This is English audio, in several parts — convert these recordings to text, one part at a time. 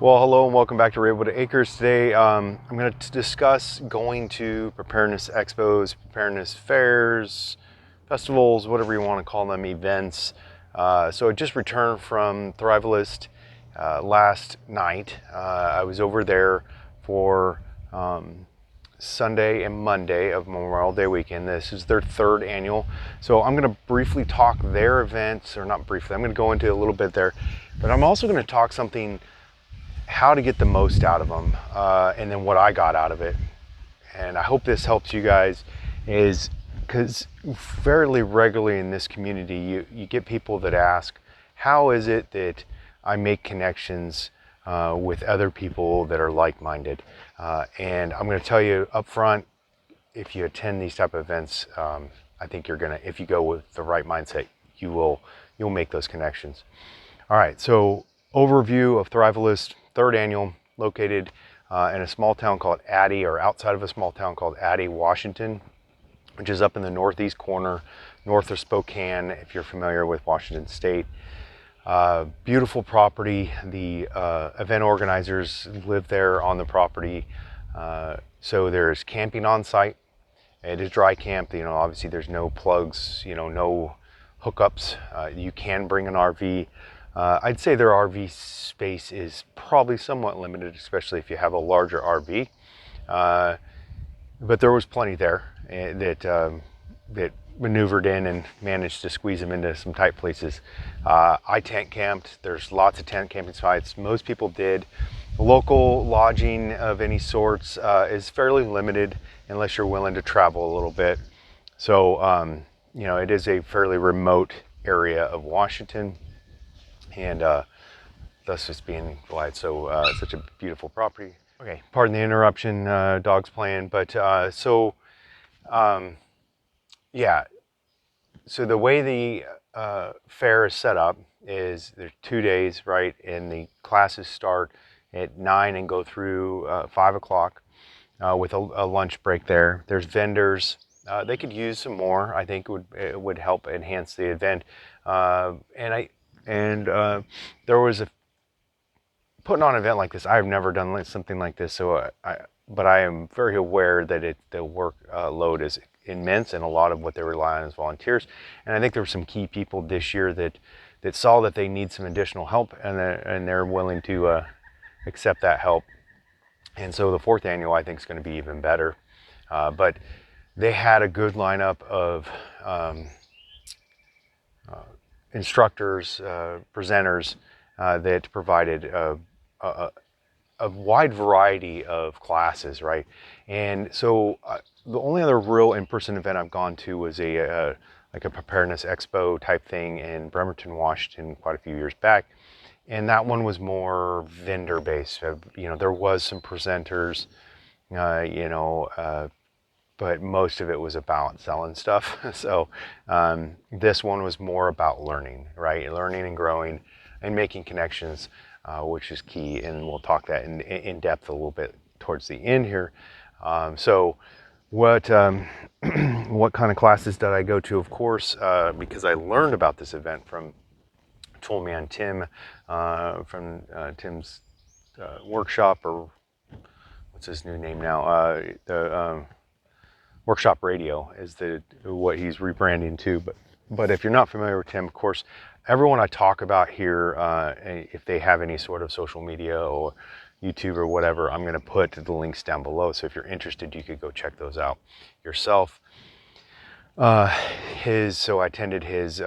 Well, hello and welcome back to Referral to Acres. Today, I'm going to discuss going to preparedness expos, preparedness fairs, festivals, whatever you want to call them, events. So I just returned from Thrivalist last night. I was over there for Sunday and Monday of Memorial Day weekend. This is their third annual. So I'm going to briefly talk their events, or not briefly, I'm going to go into a little bit there, but I'm also going to talk something how to get the most out of them, and then what I got out of it. And I hope this helps you guys, is because fairly regularly in this community you get people that ask, how is it that I make connections with other people that are like-minded? And I'm going to tell you up front, if you attend these type of events, I think you're gonna, if you go with the right mindset, you'll make those connections. All right, so overview of Thrivalist, third annual, located in a small town called Addy, or outside of a small town called Addy, Washington, which is up in the northeast corner, north of Spokane, if you're familiar with Washington State. Beautiful property. The event organizers live there on the property. So there's camping on site. It is dry camp. Obviously there's no plugs, no hookups. You can bring an RV. I'd say their RV space is probably somewhat limited, especially if you have a larger RV. But there was plenty there that maneuvered in and managed to squeeze them into some tight places. I tent camped. There's lots of tent camping sites. Most people did. Local lodging of any sorts is fairly limited unless you're willing to travel a little bit. So, it is a fairly remote area of Washington, and thus it's being why it's such a beautiful property. Okay, pardon the interruption, dogs playing, but yeah. So the way the fair is set up is there's 2 days, right? And the classes start at 9 and go through 5 o'clock with a lunch break there. There's vendors. They could use some more. I think it would help enhance the event. There was putting on an event like this. I've never done something like this, but I am very aware that the work load is immense, and a lot of what they rely on is volunteers. And I think there were some key people this year that saw that they need some additional help, and they're willing to accept that help. And so the fourth annual, I think, is going to be even better. But they had a good lineup of instructors, presenters that provided a wide variety of classes, right? And so the only other real in-person event I've gone to was like a preparedness expo type thing in Bremerton, Washington, quite a few years back. And that one was more vendor based. There was some presenters, but most of it was about selling stuff. So this one was more about learning, right? Learning and growing and making connections, which is key. And we'll talk that in depth a little bit towards the end here. So what kind of classes did I go to? Of course, because I learned about this event from Tool Man Tim, from Tim's workshop, or what's his new name now? The Workshop Radio is what he's rebranding to. But if you're not familiar with Tim, of course, everyone I talk about here, if they have any sort of social media or YouTube or whatever, I'm going to put the links down below. So if you're interested, you could go check those out yourself. So I attended his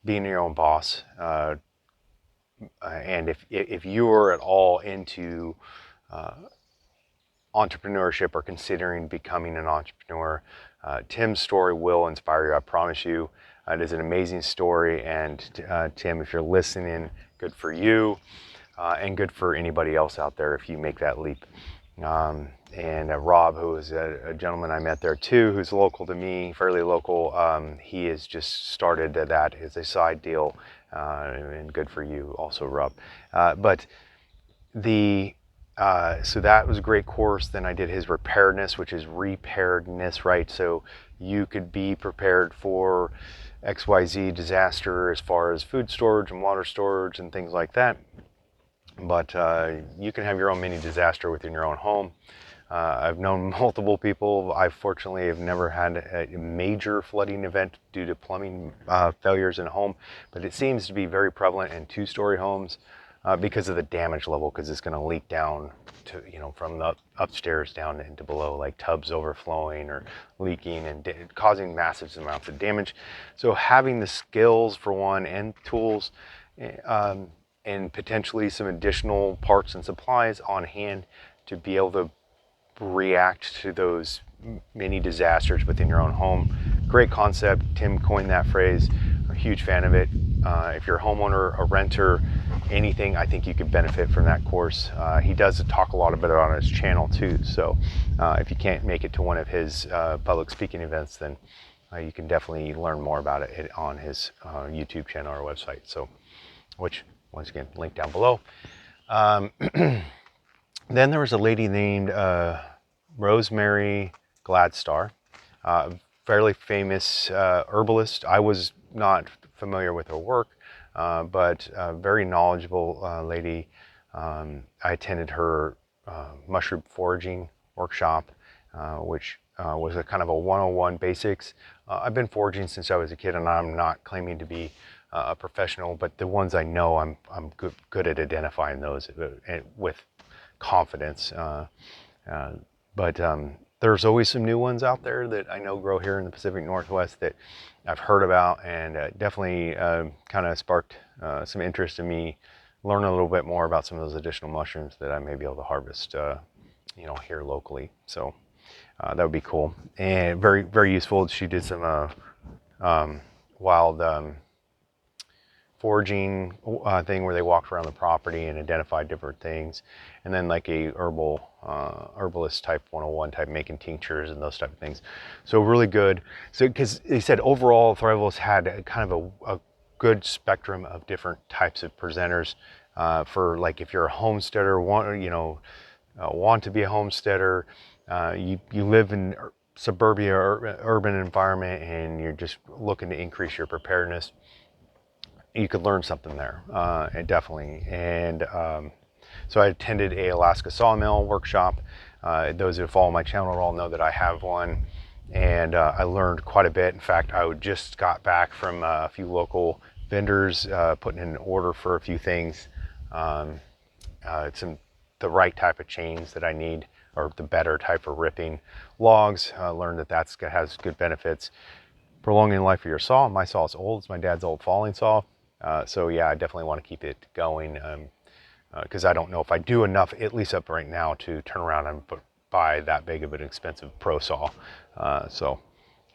Being Your Own Boss. And if you are at all into entrepreneurship or considering becoming an entrepreneur, Tim's story will inspire you. I promise you. It is an amazing story. And Tim, if you're listening, good for you, and good for anybody else out there if you make that leap. And Rob, who is a gentleman I met there too, who's local to me, fairly local, he has just started that as a side deal, and good for you also, Rob. So that was a great course. Then I did his preparedness, which is preparedness, right? So you could be prepared for XYZ disaster as far as food storage and water storage and things like that. but you can have your own mini disaster within your own home. I've known multiple people. I fortunately have never had a major flooding event due to plumbing failures in a home, but it seems to be very prevalent in two-story homes because of the damage level, because it's going to leak down to, from the upstairs down into below, like tubs overflowing or leaking and causing massive amounts of damage. So having the skills for one and tools, and potentially some additional parts and supplies on hand to be able to react to those mini disasters within your own home. Great concept. Tim coined that phrase. I'm a huge fan of it. If you're a homeowner, a renter, anything, I think you could benefit from that course. He does talk a lot about it on his channel too. So if you can't make it to one of his public speaking events, then you can definitely learn more about it on his YouTube channel or website. So, which once again, link down below. Then there was a lady named Rosemary Gladstar, fairly famous herbalist. I was not familiar with her work, but a very knowledgeable lady. I attended her mushroom foraging workshop, which was a kind of a 101 basics. I've been foraging since I was a kid, and I'm not claiming to be a professional, but the ones I know, I'm good at identifying those with confidence. But there's always some new ones out there that I know grow here in the Pacific Northwest that I've heard about, and definitely kind of sparked some interest in me learn a little bit more about some of those additional mushrooms that I may be able to harvest, here locally. So that would be cool and very, very useful. She did some wild foraging thing where they walked around the property and identified different things, and then like a herbalist type 101 type, making tinctures and those type of things. So really good. So because they said overall Thrivalist had a kind of a good spectrum of different types of presenters for, like, if you're a homesteader, want to be a homesteader, you live in suburbia or urban environment and you're just looking to increase your preparedness, you could learn something there, and definitely. And so I attended a Alaska sawmill workshop. Those who follow my channel all know that I have one, and I learned quite a bit. In fact, I just got back from a few local vendors putting in an order for a few things. The right type of chains that I need, or the better type of ripping logs. Learned that has good benefits. Prolonging the life of your saw. My saw is old. It's my dad's old falling saw. So yeah, I definitely want to keep it going, because I don't know if I do enough, at least up right now, to turn around and buy that big of an expensive pro saw.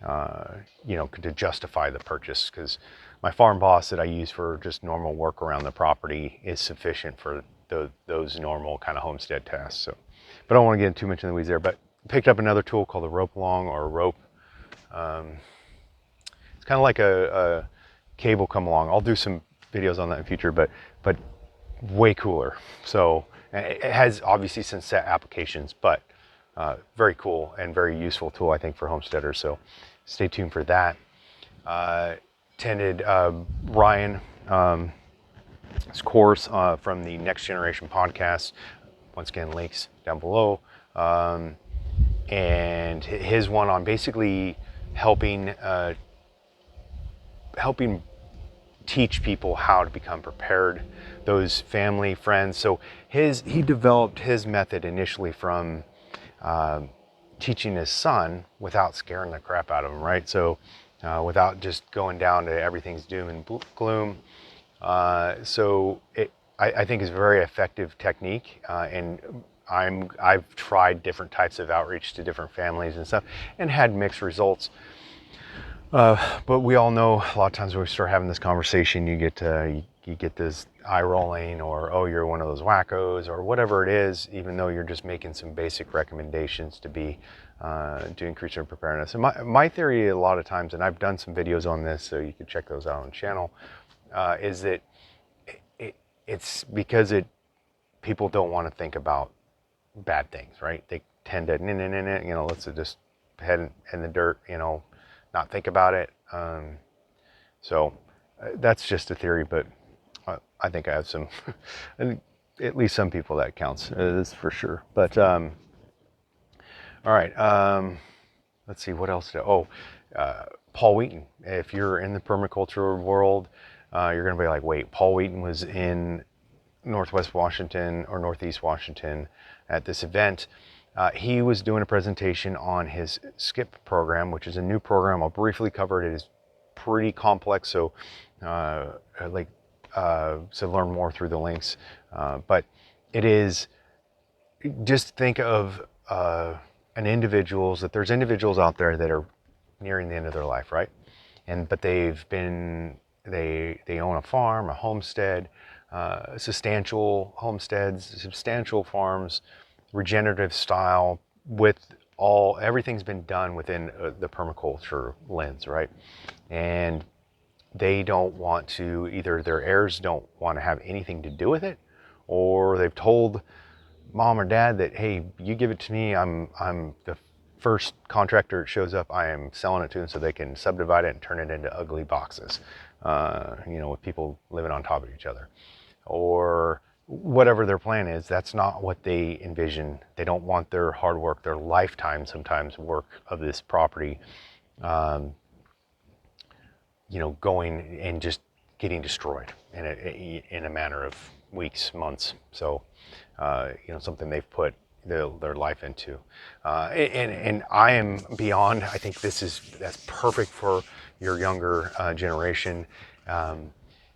To justify the purchase, because my farm boss that I use for just normal work around the property is sufficient for those normal kind of homestead tasks. So, but I don't want to get too much in the weeds there. But picked up another tool called the rope along, or rope. It's kind of like a cable come along. I'll do some videos on that in the future, but way cooler. So it has obviously some set applications, but very cool and very useful tool, I think, for homesteaders. So stay tuned for that. Attended Ryan's course from the Next Generation podcast. Once again, links down below. And his one on basically helping teach people how to become prepared, those family, friends. So he developed his method initially from teaching his son without scaring the crap out of him, right? So without just going down to everything's doom and gloom. I think is a very effective technique, and I've tried different types of outreach to different families and stuff and had mixed results. But we all know a lot of times when we start having this conversation, you get this eye rolling, or, oh, you're one of those wackos, or whatever it is, even though you're just making some basic recommendations to increase your preparedness. And my theory a lot of times, and I've done some videos on this, so you can check those out on the channel, is that it's because people don't want to think about bad things, right? They tend to, let's just head in the dirt, not think about it. So that's just a theory, but I think I have some at least some people that counts. That's for sure. But all right. Let's see what else. Paul Wheaton. If you're in the permaculture world, you're going to be like, wait, Paul Wheaton was in Northwest Washington or Northeast Washington at this event. He was doing a presentation on his SKIP program, which is a new program. I'll briefly cover it. It is pretty complex, so so learn more through the links. But it is, just think of there's individuals out there that are nearing the end of their life, right? But they own a farm, a homestead, substantial homesteads, substantial farms, regenerative style, with everything's been done within the permaculture lens, right? And they don't want to, either their heirs don't want to have anything to do with it, or they've told mom or dad that, hey, you give it to me, I'm the first contractor that shows up, I am selling it to them so they can subdivide it and turn it into ugly boxes, with people living on top of each other. Or whatever their plan is, that's not what they envision. They don't want their hard work, their lifetime sometimes work of this property, going and just getting destroyed in a matter of weeks, months. So, something they've put their life into. And I am beyond, I think that's perfect for your younger generation,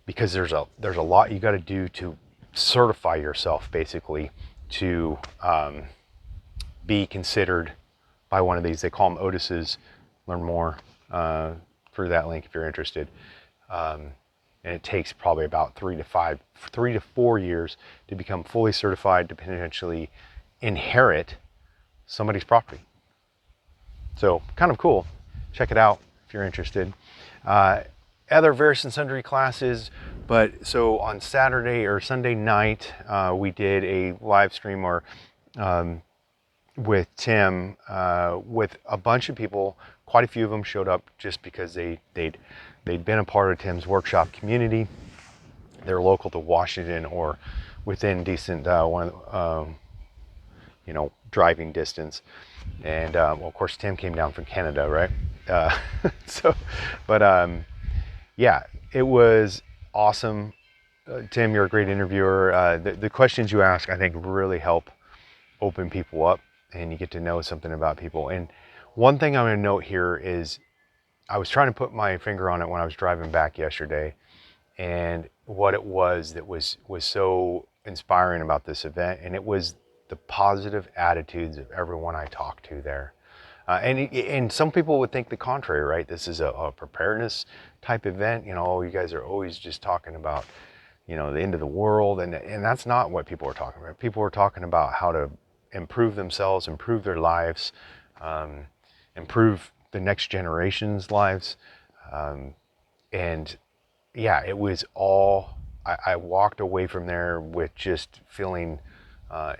because there's a lot you got to do to certify yourself, basically, to be considered by one of these. They call them Otises. Learn more through that link if you're interested. And it takes probably about 3 to 4 years to become fully certified to potentially inherit somebody's property. So kind of cool. Check it out if you're interested. Other various and sundry classes, but so on Saturday or Sunday night, we did a live stream with Tim, with a bunch of people. Quite a few of them showed up just because they'd been a part of Tim's workshop community. They're local to Washington or within decent driving distance. And of course, Tim came down from Canada, right? Yeah, it was awesome. Tim, you're a great interviewer. The questions you ask, I think, really help open people up, and you get to know something about people. And one thing I'm going to note here is, I was trying to put my finger on it when I was driving back yesterday, and what it was that was so inspiring about this event, and it was the positive attitudes of everyone I talked to there. And some people would think the contrary, right? This is a preparedness type event. You guys are always just talking about, the end of the world, and that's not what people are talking about. People are talking about how to improve themselves, improve their lives, improve the next generation's lives. And yeah, it was all, I walked away from there with just feeling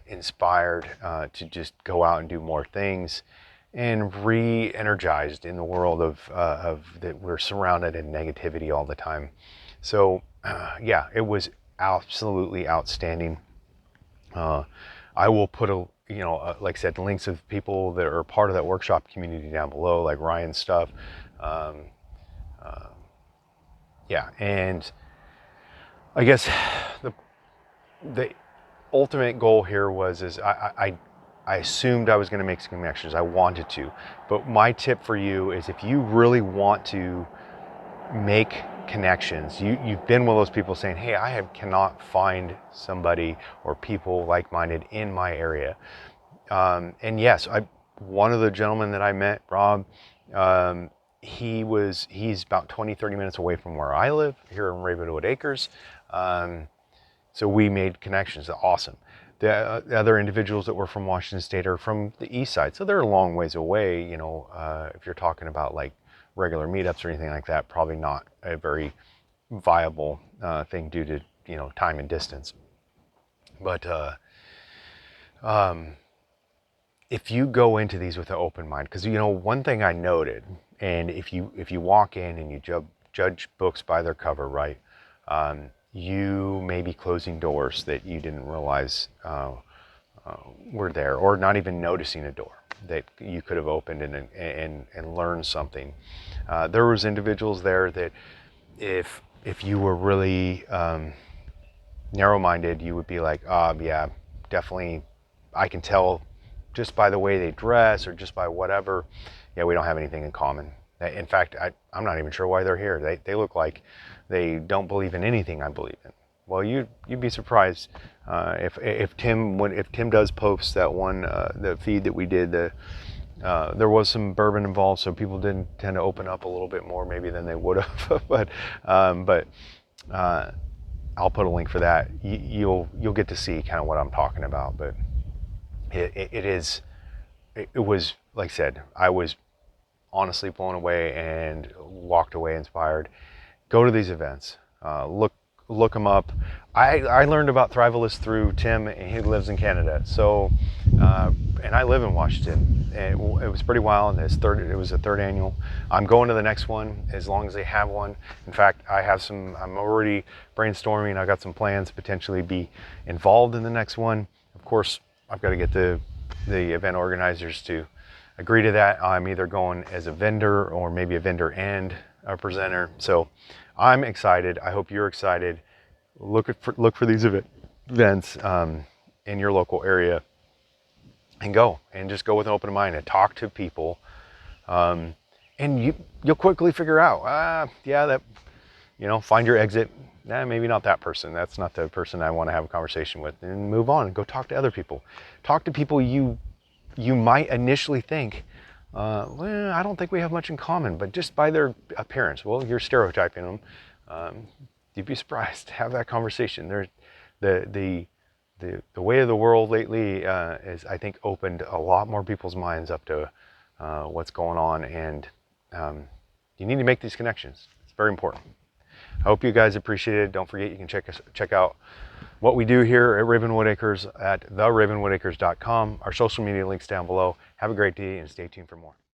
inspired to just go out and do more things, and re-energized in the world of that we're surrounded in negativity all the time. So yeah, it was absolutely outstanding. I will put like I said, links of people that are part of that workshop community down below, like Ryan's stuff. Yeah, and I guess the ultimate goal here is I assumed I was going to make some connections. I wanted to, but my tip for you is, if you really want to make connections, you've been one of those people saying, hey, cannot find somebody or people like-minded in my area. And yes, one of the gentlemen that I met, Rob, he's about 20-30 minutes away from where I live here in Ravenwood Acres. So we made connections. Awesome. The other individuals that were from Washington State are from the east side, so they're a long ways away. If you're talking about like regular meetups or anything like that, probably not a very viable thing due to time and distance. But if you go into these with an open mind, because one thing I noted, and if you walk in and you judge books by their cover, right, you may be closing doors that you didn't realize were there, or not even noticing a door that you could have opened and learned something. There was individuals there that if you were really narrow-minded, you would be like, yeah, definitely, I can tell just by the way they dress or just by whatever, yeah, we don't have anything in common. In fact, I'm not even sure why they're here. They look like they don't believe in anything I believe in. Well, you'd be surprised if Tim does post that one the feed that we did. There was some bourbon involved, so people didn't tend to open up a little bit more maybe than they would have. but I'll put a link for that. You'll get to see kind of what I'm talking about. But it was, like I said, I was honestly blown away and walked away inspired. Go to these events. Look them up. I learned about Thrivalist through Tim, and he lives in Canada. So, and I live in Washington. And it was pretty wild. It was a third annual. I'm going to the next one as long as they have one. In fact, I'm already brainstorming. I got some plans to potentially be involved in the next one. Of course, I've got to get the event organizers to agree to that. I'm either going as a vendor or maybe a vendor and a presenter. So I'm excited. I hope you're excited. Look for these events in your local area, and just go with an open mind and talk to people. And you'll quickly figure out, yeah, that, find your exit. Maybe not that person. That's not the person I want to have a conversation with, and move on and go talk to other people. Talk to people you might initially think, well, I don't think we have much in common, but just by their appearance, well, you're stereotyping them. You'd be surprised to have that conversation. The way of the world lately is, I think, opened a lot more people's minds up to what's going on, and you need to make these connections. It's very important. I hope you guys appreciate it. Don't forget, you can check out what we do here at Ravenwood Acres at theravenwoodacres.com. Our social media links down below. Have a great day and stay tuned for more.